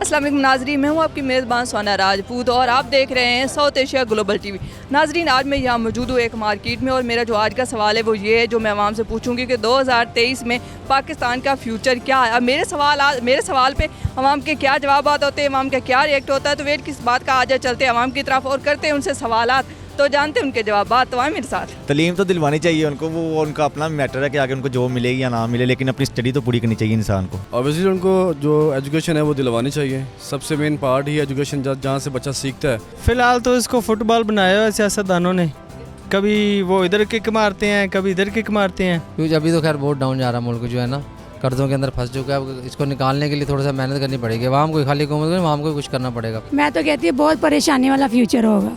अस्सलाम वालेकुम नाजरीन, मैं हूँ आपकी मेज़बान सोना राजपूत और आप देख रहे हैं साउथ एशिया ग्लोबल टीवी। नाजरीन, आज मैं यहाँ मौजूद हूँ एक मार्केट में और मेरा जो आज का सवाल है वो ये है जो मैं आवाम से पूछूंगी कि 2023 में पाकिस्तान का फ्यूचर क्या है। अब मेरे सवाल पे आवाम के क्या जवाब होते हैं, आवाम का क्या रिएक्ट होता है, तो वेट किस बात का आज चलते हैं आवाम की तरफ और करते हैं उनसे सवालात, तो जानते हैं उनके जवाब। तो आए मेरे साथ। तलीम तो दिलवानी चाहिए उनको, वो उनका अपना मैटर है कि आगे उनको जॉब मिलेगी या ना मिले, लेकिन अपनी स्टडी तो पूरी करनी चाहिए इंसान को। ऑब्वियसली उनको जो एजुकेशन है वो दिलवानी चाहिए। सबसे मेन पार्ट ही एजुकेशन, जहाँ से बच्चा सीखता है। फ़िलहाल तो इसको फुटबॉल बनाया है सियासतदानों ने, कभी वो इधर किक मारते हैं कभी इधर किक मारते हैं। क्योंकि अभी तो खैर बहुत डाउन जा रहा है मुल्क, जो है ना कर्ज़ों के अंदर फंस चुका है। इसको निकालने के लिए थोड़ा सा मेहनत करनी पड़ेगी। आवाम को खाली हुकूमत नहीं, आवाम को कुछ करना पड़ेगा। मैं तो कहती हूँ बहुत परेशानी वाला फ्यूचर होगा,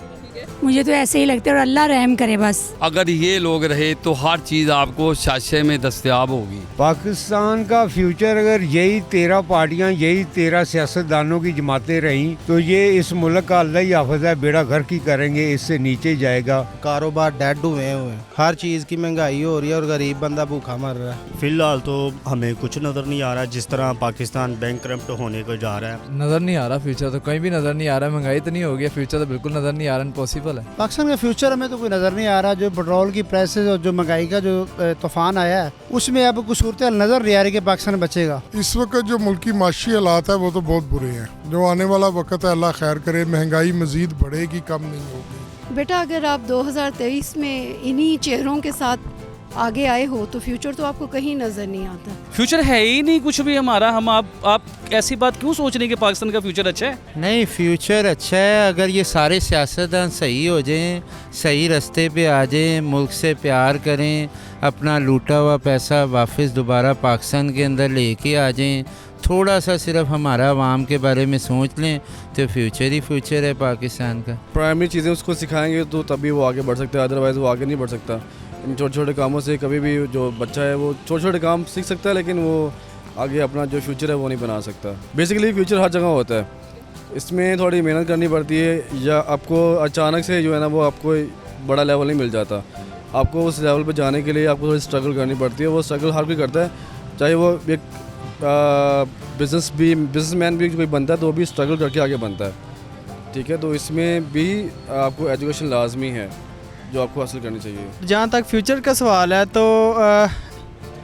मुझे तो ऐसे ही लगता है, और अल्लाह रहम करे बस। अगर ये लोग रहे तो हर चीज़ आपको शाशे में दस्तयाब होगी। पाकिस्तान का फ्यूचर अगर यही 13 पार्टियां, यही 13 सियासतदानों की जमातें रहीं तो ये इस मुल्क का अल्लाह ही हाफ़िज़ है, बेड़ा घर की करेंगे, इससे नीचे ही जाएगा। कारोबार डेड हुए हैं, हर चीज़ की महंगाई हो रही है और गरीब बंदा भूखा मर रहा है। फिलहाल तो हमें कुछ नज़र नहीं आ रहा, जिस तरह पाकिस्तान बैंकरप्ट होने को जा रहा है। नज़र नहीं आ रहा फ्यूचर, तो कहीं भी नज़र नहीं आ रहा। महंगाई तो नहीं हो गई, फ्यूचर तो बिल्कुल नज़र नहीं आ रहा, इम्पॉसिबल है। पाकिस्तान का फ्यूचर हमें तो कोई नज़र नहीं आ रहा। जो पेट्रोल की प्राइसेस और जो महंगाई का जो तूफान आया है उसमें अब कुछ सूरत नज़र नहीं आ रही कि पाकिस्तान बचेगा। इस वक्त जो मुल्की माशी हालात है वो तो बहुत बुरे हैं। जो आने वाला वक्त है अल्लाह खैर करे, महंगाई मजीद बढ़ेगी, कम नहीं होगी। बेटा अगर आप 2023 में इन्हीं चेहरों के साथ आगे आए हो तो फ्यूचर तो आपको कहीं नज़र नहीं आता। फ्यूचर है ही नहीं कुछ भी हमारा। हम आप ऐसी बात क्यों सोच रहे हैं कि पाकिस्तान का फ्यूचर अच्छा है? नहीं, फ्यूचर अच्छा है अगर ये सारे सियासतदान सही हो जाएं, सही रास्ते पे आ जाएं, मुल्क से प्यार करें, अपना लूटा हुआ पैसा वापस दोबारा पाकिस्तान के अंदर लेके आ जाएं, थोड़ा सा सिर्फ हमारा आवाम के बारे में सोच लें तो फ्यूचर ही फ्यूचर है पाकिस्तान का। प्राइमरी चीज़ें उसको सिखाएंगे तो तभी वो आगे बढ़ सकता है, अदरवाइज़ वो आगे नहीं बढ़ सकता। इन छोटे छोटे कामों से कभी भी जो बच्चा है वो छोटे छोटे काम सीख सकता है, लेकिन वो आगे अपना जो फ्यूचर है वो नहीं बना सकता। बेसिकली फ्यूचर हर जगह होता है, इसमें थोड़ी मेहनत करनी पड़ती है, या आपको अचानक से जो है ना वो आपको बड़ा लेवल नहीं मिल जाता। आपको उस लेवल पे जाने के लिए आपको थोड़ी स्ट्रगल करनी पड़ती है। वो स्ट्रगल हर कोई करता है, चाहे वो एक बिजनेसमैन भी कोई बनता है तो वो भी स्ट्रगल करके आगे बनता है। ठीक है, तो इसमें भी आपको एजुकेशन लाजमी है जो आपको हासिल करनी चाहिए। जहाँ तक फ्यूचर का सवाल है तो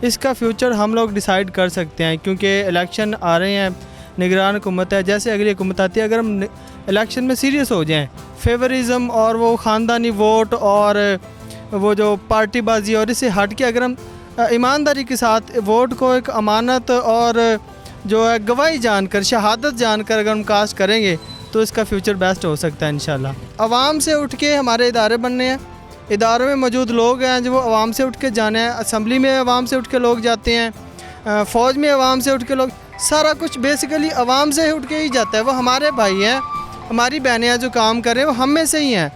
इसका फ्यूचर हम लोग डिसाइड कर सकते हैं, क्योंकि इलेक्शन आ रहे हैं, निगरान हुकूमत है। जैसे अगली हुकूमत आती है, अगर हम इलेक्शन में सीरियस हो जाएं, फेवरिज़म और वो ख़ानदानी वोट और वो जो पार्टीबाजी और इससे हट के अगर हम ईमानदारी के साथ वोट को एक अमानत और जो है गवाही जानकर, शहादत जानकर अगर हम कास्ट करेंगे तो इसका फ्यूचर बेस्ट हो सकता है इंशाल्लाह। आवाम से उठ के हमारे इदारे बनने हैं, इदारों में मौजूद लोग हैं जो आवाम से उठ के जाने हैं, असम्बली में आवाम से उठ के लोग जाते हैं, फ़ौज में आवाम से उठ के लोग, सारा कुछ बेसिकली आवाम से उठ के ही जाता है। वो हमारे भाई हैं, हमारी बहनें हैं जो काम कर रहे हैं, वो हम में से ही हैं।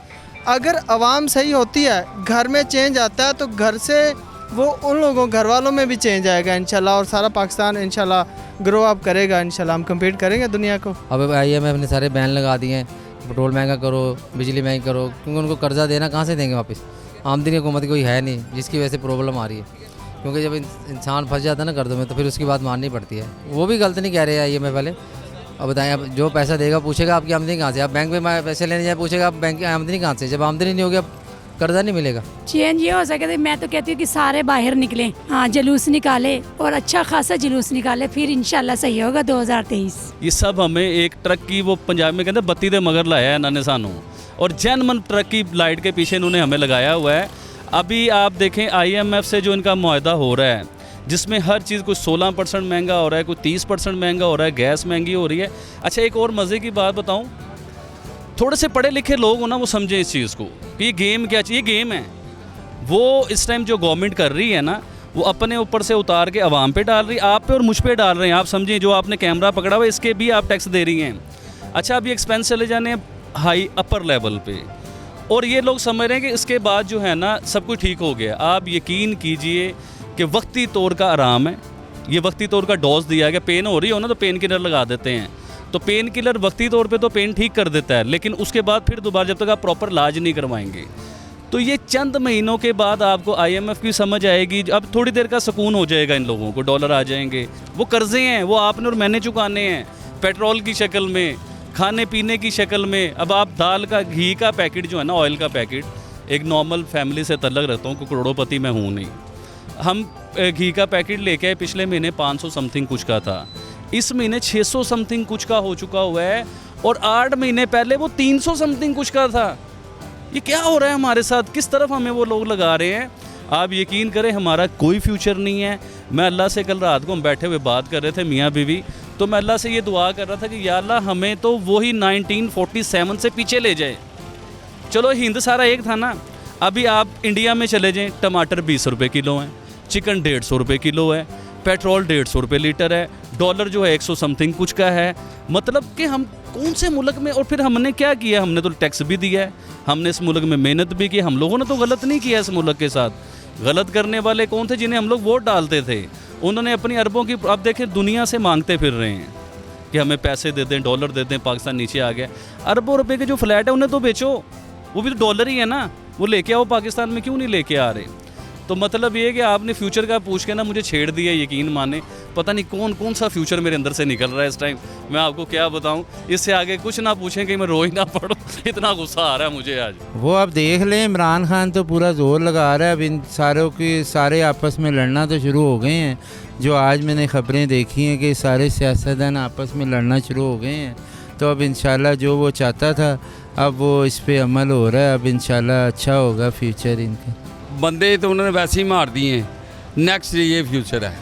अगर आवाम सही होती है, घर में चेंज आता है तो घर से वो उन लोगों घर वालों में भी चेंज आएगा इंशाल्लाह, और सारा पाकिस्तान इंशाल्लाह ग्रो अप करेगा। इंशाल्लाह हम कम्पीट करेंगे दुनिया को। अब IMF ने सारे बैन लगा दिए हैं, पेट्रोल महंगा करो, बिजली महंगी करो, क्योंकि उनको कर्जा देना कहाँ से देंगे वापस? आमदनी हुकूमत कोई है नहीं, जिसकी वजह से प्रॉब्लम आ रही है। क्योंकि जब इंसान फंस जाता है ना कर्जों में तो फिर उसकी बात माननी पड़ती है। वो भी गलत नहीं कह रहे हैं IMF वाले। अब बताएं, अब जो पैसा देगा पूछेगा आपकी आमदनी कहाँ से? आप बैंक में पैसे लेने जाए पूछेगा आप बैंक की आमदनी कहाँ से? जब आमदनी नहीं होगी अब कर्जा नहीं मिलेगा। चेंज ये हो सके तो मैं तो कहती हूँ कि सारे बाहर निकलें, हाँ जुलूस निकाले और अच्छा खासा जुलूस निकाले, फिर इंशाल्लाह सही होगा 2023। ये सब हमें एक ट्रक की, वो पंजाब में कहते हैं बत्ती दे मगर लाया है इन्होंने सानू, और जैनमन ट्रक की लाइट के पीछे इन्होंने हमें लगाया हुआ है। अभी आप देखें IMF से जो इनका मुआहदा हो रहा है, जिसमें हर चीज़ कोई 16% महंगा हो रहा है, कोई 30% महंगा हो रहा है, गैस महंगी हो रही है। अच्छा, एक और मज़े की बात बताऊँ, थोड़े से पढ़े लिखे लोग हो ना वो समझें इस चीज़ को कि ये गेम क्या चाहिए, गेम है। वो इस टाइम जो गवर्नमेंट कर रही है ना, वो अपने ऊपर से उतार के आवाम पे डाल रही है, आप पे और मुझ पे डाल रहे हैं। आप समझें, जो आपने कैमरा पकड़ा हुआ इसके भी आप टैक्स दे रही हैं। अच्छा, अभी एक्सपेंस चले जाने हैं हाई अपर लेवल पे, और ये लोग समझ रहे हैं कि इसके बाद जो है ना सब कुछ ठीक हो गया। आप यकीन कीजिए कि वक्ती तौर का आराम है, ये वक्ती तौर का डोज दिया गया। पेन हो रही हो ना तो पेन किलर लगा देते हैं, तो पेन किलर वक्ती तौर पे तो पेन ठीक कर देता है, लेकिन उसके बाद फिर दोबारा जब तक आप प्रॉपर इलाज नहीं करवाएंगे तो ये चंद महीनों के बाद आपको IMF की समझ आएगी। अब थोड़ी देर का सुकून हो जाएगा इन लोगों को, डॉलर आ जाएंगे। वो कर्जे हैं, वो आपने और मैंने चुकाने हैं। पेट्रोल की शक्ल में, खाने पीने की शक्ल में। अब आप दाल का, घी का पैकेट जो है ना, ऑयल का पैकेट, एक नॉर्मल फैमिली से तल्लक रखता हूँ, करोड़पति मैं हूँ नहीं। हम घी का पैकेट लेके आए, पिछले महीने 500 समथिंग कुछ का था, इस महीने 600 समथिंग कुछ का हो चुका हुआ है, और 8 महीने पहले वो 300 समथिंग कुछ का था। ये क्या हो रहा है हमारे साथ? किस तरफ हमें वो लोग लगा रहे हैं? आप यकीन करें हमारा कोई फ्यूचर नहीं है। मैं अल्लाह से, कल रात को हम बैठे हुए बात कर रहे थे मियाँ बीवी, तो मैं अल्लाह से ये दुआ कर रहा था कि या अल्लाह हमें तो वही 1947 से पीछे ले जाए। चलो हिंद सारा एक था ना। अभी आप इंडिया में चले जाएं, टमाटर 20 रुपये किलो हैं, चिकन 150 रुपये किलो है, पेट्रोल 150 रुपये लीटर है, डॉलर जो है 100 समथिंग कुछ का है। मतलब कि हम कौन से मुल्क में, और फिर हमने क्या किया? हमने तो टैक्स भी दिया है, हमने इस मुल्क में मेहनत भी की। हम लोगों ने तो गलत नहीं किया इस मुल्क के साथ। गलत करने वाले कौन थे? जिन्हें हम लोग वोट डालते थे। उन्होंने अपनी अरबों की, अब देखें, दुनिया से मांगते फिर रहे हैं कि हमें पैसे दे दें, डॉलर दे दें। पाकिस्तान नीचे आ गया। अरबों रुपए के जो फ्लैट है उन्हें तो बेचो, वो भी तो डॉलर ही है ना, वो लेके आओ। पाकिस्तान में क्यों नहीं लेके आ रहे? तो मतलब ये है कि आपने फ्यूचर का पूछ के ना मुझे छेड़ दिया, यकीन माने। पता नहीं कौन कौन सा फ्यूचर मेरे अंदर से निकल रहा है इस टाइम, मैं आपको क्या बताऊं। इससे आगे कुछ ना पूछें कि मैं रो ही ना पड़ूं, इतना गुस्सा आ रहा है मुझे आज। वो आप देख लें, इमरान खान तो पूरा जोर लगा रहा है। अब इन सारों की सारे आपस में लड़ना तो शुरू हो गए हैं। जो आज मैंने ख़बरें देखी हैं कि सारे सियासतदान आपस में लड़ना शुरू हो गए हैं। तो अब इंशाल्लाह जो वो चाहता था, अब वो इस पे अमल हो रहा है। अब इंशाल्लाह अच्छा होगा फ्यूचर इनका। बंदे तो उन्होंने वैसे ही मार दिए हैं। नेक्स्ट ये फ्यूचर है,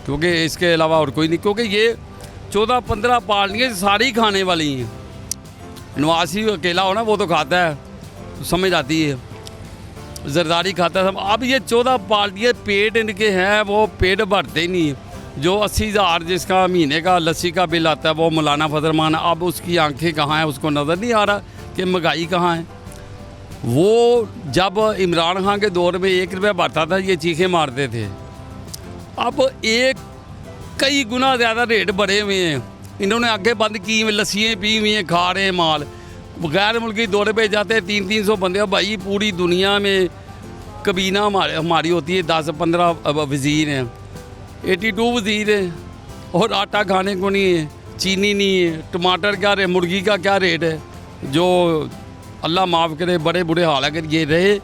क्योंकि इसके अलावा और कोई नहीं। क्योंकि ये 14-15 पार्टियाँ सारी खाने वाली हैं। नवाज शरीफ अकेला हो ना, वो तो खाता है, तो समझ आती है। जरदारी खाता है सब। अब ये 14 पार्टियाँ पेट इनके हैं, वो पेट भरते ही नहीं। जो 80,000 जिसका महीने का लस्सी का बिल आता है, वो मौलाना फजलमान, अब उसकी आंखें कहाँ हैं? उसको नज़र नहीं आ रहा कि महंगाई कहाँ है। वो जब इमरान खान के दौर में 1 रुपया बढ़ता था, ये चीखें मारते थे। अब कई गुना ज़्यादा रेट बढ़े हुए हैं। इन्होंने आगे बंद की, लस्सियाँ पी हुई हैं, खा रहे हैं माल। गैर मुल्की दौरे पे जाते हैं, 300-300 बंदे। भाई पूरी दुनिया में कबीना हमारी होती है, 10-15 वज़ीर हैं, 82 वज़ीर हैं, और आटा खाने को नहीं है, चीनी नहीं है, टमाटर क्या रेट, मुर्गी का क्या रेट है। जो अल्लाह माफ़ करे, बड़े बुरे हाल अगर ये रहे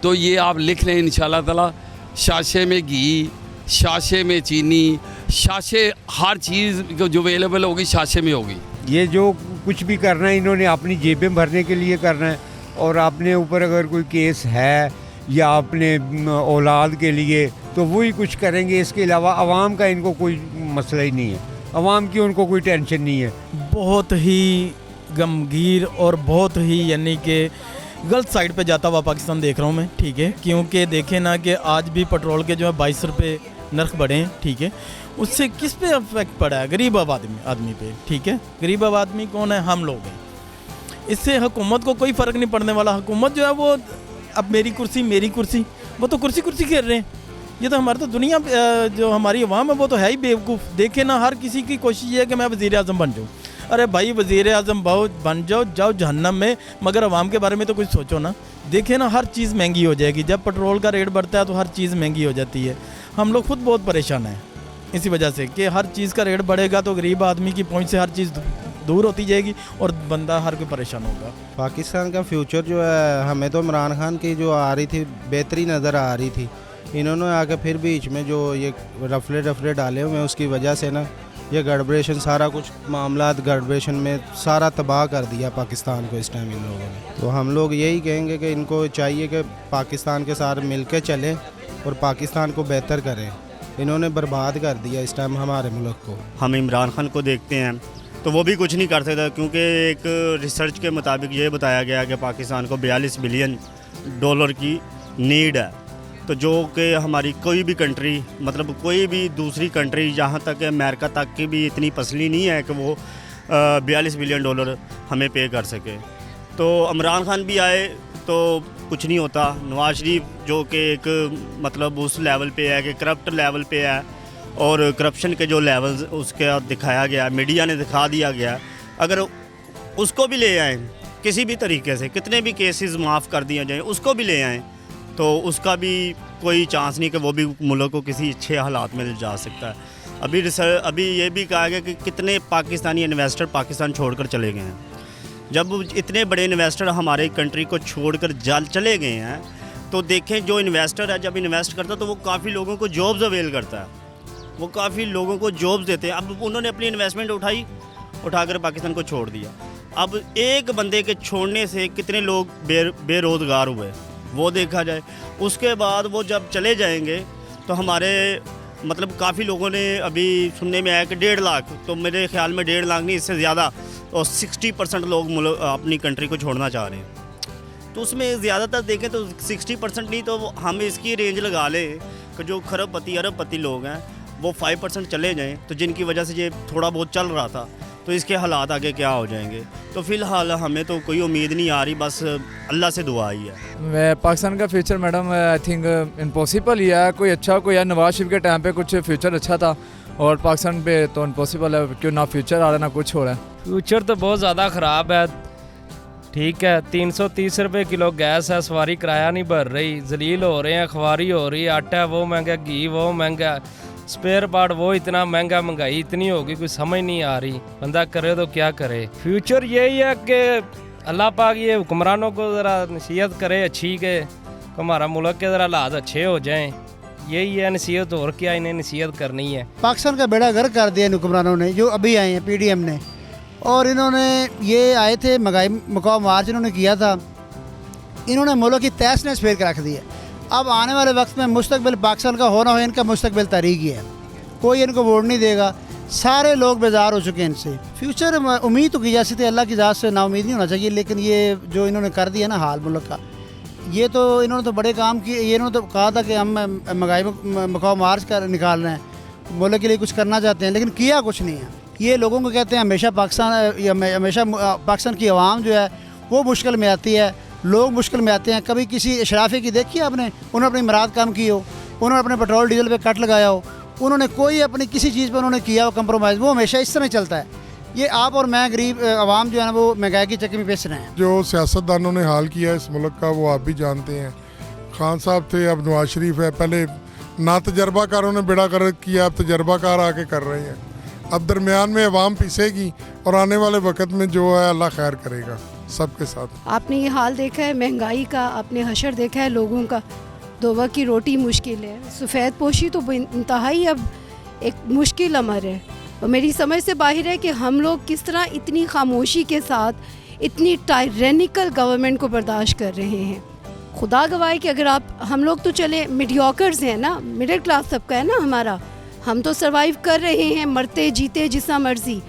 तो ये आप लिख लें इंशाल्लाह ताला। शाशे में घी, शाशे में चीनी, शाशे हर चीज़ जो अवेलेबल होगी शाशे में होगी। ये जो कुछ भी करना है इन्होंने अपनी जेबें भरने के लिए करना है। और अपने ऊपर अगर कोई केस है या अपने औलाद के लिए, तो वही कुछ करेंगे। इसके अलावा आवाम का इनको कोई मसला ही नहीं है, आवाम की उनको कोई टेंशन नहीं है। बहुत ही गमगीर और बहुत ही यानी कि गलत साइड पे जाता हुआ पाकिस्तान देख रहा हूँ मैं, ठीक है। क्योंकि देखें ना कि आज भी पेट्रोल के जो है 22 रुपये नर्ख बढ़े हैं, ठीक है। उससे किस पे अफेक्ट पड़ा है? गरीब आदमी पे, ठीक है। गरीब आदमी कौन है? हम लोग हैं। इससे हुकूमत को कोई फ़र्क नहीं पड़ने वाला। हुकूमत जो है वो अब मेरी कुर्सी, वो तो कुर्सी खेल रहे हैं। ये तो हमारी तो दुनिया जो हमारी अवाम है वो तो है ही बेवकूफ़। देखे ना, हर किसी की कोशिश ये है कि मैं वज़ीर आज़म बन जाऊँ। अरे भाई, वज़ीर आज़म बन जाओ जहन्नम में, मगर अवाम के बारे में तो कुछ सोचो ना। देखे ना, हर चीज़ महंगी हो जाएगी। जब पेट्रोल का रेट बढ़ता है तो हर चीज़ महंगी हो जाती है। हम लोग खुद बहुत परेशान हैं इसी वजह से कि हर चीज़ का रेट बढ़ेगा तो गरीब आदमी की पहुंच से हर चीज़ दूर होती जाएगी और बंदा हर कोई परेशान होगा। पाकिस्तान का फ्यूचर जो है, हमें तो इमरान खान की जो आ रही थी बेहतरी नज़र आ रही थी। इन्होंने आके फिर बीच में जो ये रफले डाले हुए हैं, उसकी वजह से ना ये गड़बड़ेशन, सारा कुछ मामलात गड़बड़ेशन में सारा तबाह कर दिया पाकिस्तान को इस टाइम इन लोगों ने। तो हम लोग यही कहेंगे कि इनको चाहिए कि पाकिस्तान के साथ मिल के चलें और पाकिस्तान को बेहतर करें। इन्होंने बर्बाद कर दिया इस टाइम हमारे मुल्क को। हम इमरान खान को देखते हैं तो वो भी कुछ नहीं कर सकता, क्योंकि एक रिसर्च के मुताबिक ये बताया गया कि पाकिस्तान को $42 बिलियन की नीड है। तो जो कि हमारी कोई भी कंट्री, मतलब कोई भी दूसरी कंट्री, जहाँ तक अमेरिका तक की भी इतनी पसली नहीं है कि वो $42 बिलियन हमें पे कर सके। तो इमरान खान भी आए तो कुछ नहीं होता। नवाज शरीफ जो कि एक मतलब उस लेवल पे है कि करप्ट लेवल पे है, और करप्शन के जो लेवल्स उसके दिखाया गया, मीडिया ने दिखा दिया गया। अगर उसको भी ले आएँ किसी भी तरीके से, कितने भी केसेस माफ़ कर दिए जाएँ, उसको भी ले आएँ, तो उसका भी कोई चांस नहीं कि वो भी मुल्क को किसी अच्छे हालात में जा सकता है। अभी ये भी कहा गया कि कितने पाकिस्तानी इन्वेस्टर पाकिस्तान छोड़कर चले गए हैं। जब इतने बड़े इन्वेस्टर हमारे कंट्री को छोड़कर चले गए हैं तो देखें, जो इन्वेस्टर है जब इन्वेस्ट करता है तो वो काफ़ी लोगों को जॉब्स अवेल करता है, वो काफ़ी लोगों को जॉब्स देते हैं। अब उन्होंने अपनी इन्वेस्टमेंट उठाकर पाकिस्तान को छोड़ दिया। अब एक बंदे के छोड़ने से कितने लोग बेरोज़गार हुए वो देखा जाए। उसके बाद वो जब चले जाएंगे तो हमारे मतलब काफ़ी लोगों ने अभी सुनने में आया कि 1.5 लाख, तो मेरे ख्याल में 1.5 लाख नहीं, इससे ज़्यादा, और 60% लोग अपनी कंट्री को छोड़ना चाह रहे हैं। तो उसमें ज़्यादातर देखें तो 60% नहीं तो हम इसकी रेंज लगा लें कि जो खरबपति अरबपति लोग हैं वो 5% चले जाएं, तो जिनकी वजह से ये थोड़ा बहुत चल रहा था, तो इसके हालात आगे क्या हो जाएंगे। तो फ़िलहाल हमें तो कोई उम्मीद नहीं आ रही, बस अल्लाह से दुआ ही है। पाकिस्तान का future madam I think impossible ही है। कोई अच्छा कोई है, नवाज शरीफ के टाइम पे कुछ फ्यूचर अच्छा था और पाकिस्तान पे तो इम्पॉसिबल है, क्यों ना फ्यूचर आ रहा है ना कुछ हो रहा है। फ्यूचर तो बहुत ज़्यादा ख़राब है। ठीक है, 330 रुपये किलो गैस है, सवारी किराया नहीं भर रही, जलील हो रहे हैं, अखबारी हो रही है, आटा वो महंगा, घी वो महंगा, स्पेयर पार्ट वो इतना महंगा, महंगाई इतनी होगी कोई समझ नहीं आ रही, बंदा करे तो क्या करे। फ्यूचर यही है कि अल्लाह पाक ये हुक्मरानों को ज़रा नसीहत करे अच्छी के हमारा मुल्क के ज़रा हालात अच्छे हो जाएं, यही है नसीहत, और क्या इन्हें नसीहत करनी है। पाकिस्तान का बेड़ा गर्क कर दिया इन हुक्मरानों ने जो अभी आए हैं PDM ने, और इन्होंने ये आए थे महंगाई मुकाम मार्च इन्होंने किया था, इन्होंने मुल्क की तहस नहस फेर के रख दी है। अब आने वाले वक्त में मुस्तकबिल पाकिस्तान का होना हो, इनका मुस्तकबिल तारीख ही है, कोई इनको वोट नहीं देगा, सारे लोग बेजार हो चुके हैं इनसे। फ्यूचर उम्मीद तो की जा सकती है, अल्लाह की ज़ात से नाउमीद नहीं होना चाहिए, लेकिन ये जो इन्होंने कर दिया ना हाल मुल्क का, ये तो इन्होंने तो बड़े काम किए। ये इन्होंने तो कहा था कि हम महंगाई मुकाम मार्च कर निकाल रहे हैं, मुल्क के लिए कुछ करना चाहते हैं, लेकिन किया कुछ नहीं है। ये लोगों को कहते हैं हमेशा पाकिस्तान की आवाम जो है वो मुश्किल में आती है, लोग मुश्किल में आते हैं। कभी किसी इशराफी की देखी आपने, उन्होंने अपनी मराद कम की हो, उन्होंने अपने पेट्रोल डीजल पे कट लगाया हो, उन्होंने कोई अपनी किसी चीज़ पर उन्होंने किया हो कंप्रोमाइज़, वो हमेशा इस तरह चलता है। ये आप और मैं गरीब आवाम जो है ना वो महंगाई की चक्की में पिस रहे हैं। जो सियासतदानों ने हाल किया है इस मुल्क का वो आप भी जानते हैं। खान साहब थे, अब नवाज शरीफ है, पहले ना तजर्बाकारों ने बेड़ा गर्क किया, अब तजर्बाकार आके कर रहे हैं। अब दरमियान में अवाम पिसेगी और आने वाले वक्त में जो है अल्लाह खैर करेगा सबके साथ। आपने ये हाल देखा है महंगाई का, आपने हशर देखा है लोगों का, 2 वक्त की रोटी मुश्किल है, सफ़ेद पोशी तो इंतहाई अब एक मुश्किल अमर है। और मेरी समझ से बाहर है कि हम लोग किस तरह इतनी खामोशी के साथ इतनी टायरेनिकल गवर्नमेंट को बर्दाश्त कर रहे हैं। खुदा गवाह कि अगर आप, हम लोग तो चले मीडियोकर्स हैं ना, मिडिल क्लास सबका है ना हमारा, हम तो सर्वाइव कर रहे हैं मरते जीते जितना मर्जी।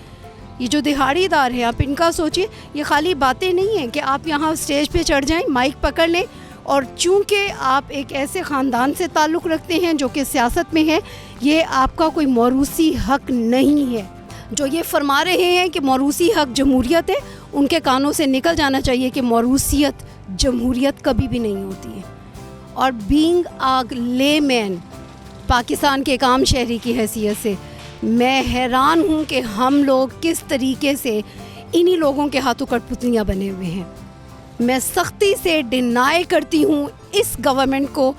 ये जो दिहाड़ीदार हैं, आप इनका सोचिए, ये खाली बातें नहीं हैं कि आप यहाँ स्टेज पे चढ़ जाएं, माइक पकड़ लें, और चूँकि आप एक ऐसे ख़ानदान से ताल्लुक़ रखते हैं जो कि सियासत में है, ये आपका कोई मौरूसी हक़ नहीं है। जो ये फरमा रहे हैं कि मौरूसी हक़ जमहूरियत है, उनके कानों से निकल जाना चाहिए कि मौरूसियत जमहूरियत कभी भी नहीं होती है। और बीइंग अ लेमैन, पाकिस्तान के एक आम शहरी की हैसियत से मैं हैरान हूँ कि हम लोग किस तरीके से इन्हीं लोगों के हाथों कठपुतलियाँ बने हुए हैं। मैं सख्ती से डिनाई करती हूँ इस गवर्नमेंट को,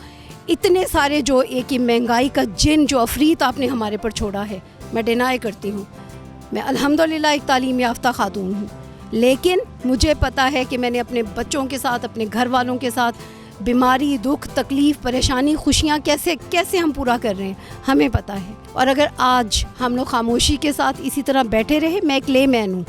इतने सारे जो एक ही महंगाई का जिन जो अफरीत आपने हमारे पर छोड़ा है, मैं डिनाई करती हूँ। मैं अल्हम्दुलिल्लाह एक तालीम याफ्ता खातून हूँ, लेकिन मुझे पता है कि मैंने अपने बच्चों के साथ, अपने घर वालों के साथ बीमारी, दुख, तकलीफ़, परेशानी, खुशियाँ कैसे कैसे हम पूरा कर रहे हैं, हमें पता है। और अगर आज हम लोग खामोशी के साथ इसी तरह बैठे रहे, मैं एक लेमैन हूँ,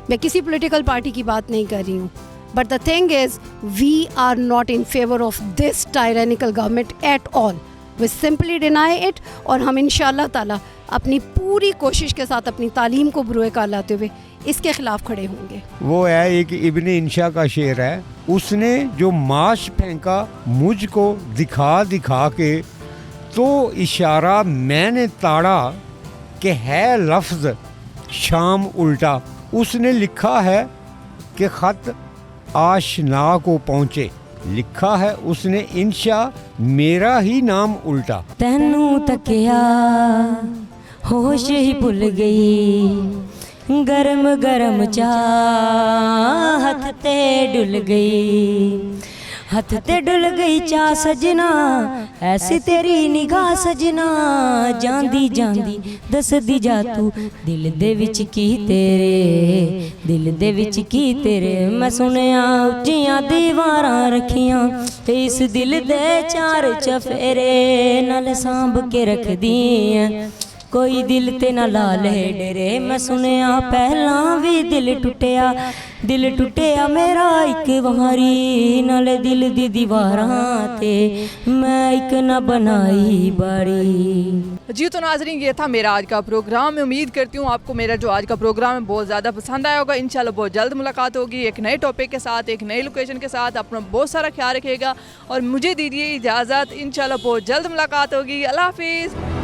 मैं किसी पॉलिटिकल पार्टी की बात नहीं कर रही हूँ, but the thing is we are not in favour of this tyrannical government at all, we simply deny it. और हम इंशाअल्लाह ताला अपनी पूरी कोशिश के साथ अपनी तालीम को बुरुए कार लाते हुए इसके ख़िलाफ़ खड़े होंगे। वो है एक इब्न इंशा का शेर है, उसने जो माश फेंका मुझको दिखा दिखा के, तो इशारा मैंने ताड़ा कि है लफ्ज़ शाम उल्टा। उसने लिखा है कि ख़त आशना को पहुँचे, लिखा है उसने इंशा मेरा ही नाम उल्टा। तैनू तकिया होश ही भुल गई, गरम गरम चाहत ते डुल गई, हथ ते डुल गई चा सजना ऐसी तेरी निगाह सजना ਜਾਂਦੀ ਜਾਂਦੀ ਦੱਸਦੀ ਜਾ ਤੂੰ ਦਿਲ ਦੇ ਵਿੱਚ ਕੀ ਤੇਰੇ ਦਿਲ ਦੇ ਵਿੱਚ ਕੀ ਤੇਰੇ ਮੈਂ ਸੁਣਿਆ ਉੱਚੀਆਂ ਦੀਵਾਰਾਂ ਰੱਖੀਆਂ ਤੇ ਇਸ ਦਿਲ ਦੇ ਚਾਰ ਚਫੇਰੇ ਨਾਲ ਸਾਂਭ ਕੇ ਰੱਖਦੀ ਐ ਕੋਈ ਦਿਲ ਤੇ ਨਾ ਲਾ ਲੈ ਡਰੇ ਮੈਂ ਸੁਣਿਆ ਪਹਿਲਾਂ ਵੀ ਦਿਲ ਟੁੱਟਿਆ ਮੇਰਾ ਇੱਕ ਵਾਰੀ ਨਾਲੇ ਦਿਲ ਦੀ ਦੀਵਾਰਾਂ ਤੇ मैं एक न बनाई बाड़ी। जी तो नाजरीन ये था मेरा आज का प्रोग्राम। मैं उम्मीद करती हूँ आपको मेरा जो आज का प्रोग्राम है बहुत ज़्यादा पसंद आया होगा। इंशाल्लाह बहुत जल्द मुलाकात होगी एक नए टॉपिक के साथ, एक नई लोकेशन के साथ। अपना बहुत सारा ख्याल रखिएगा और मुझे दीजिए इजाज़त। इंशाल्लाह बहुत जल्द मुलाकात होगी। अल्लाह हाफिज़।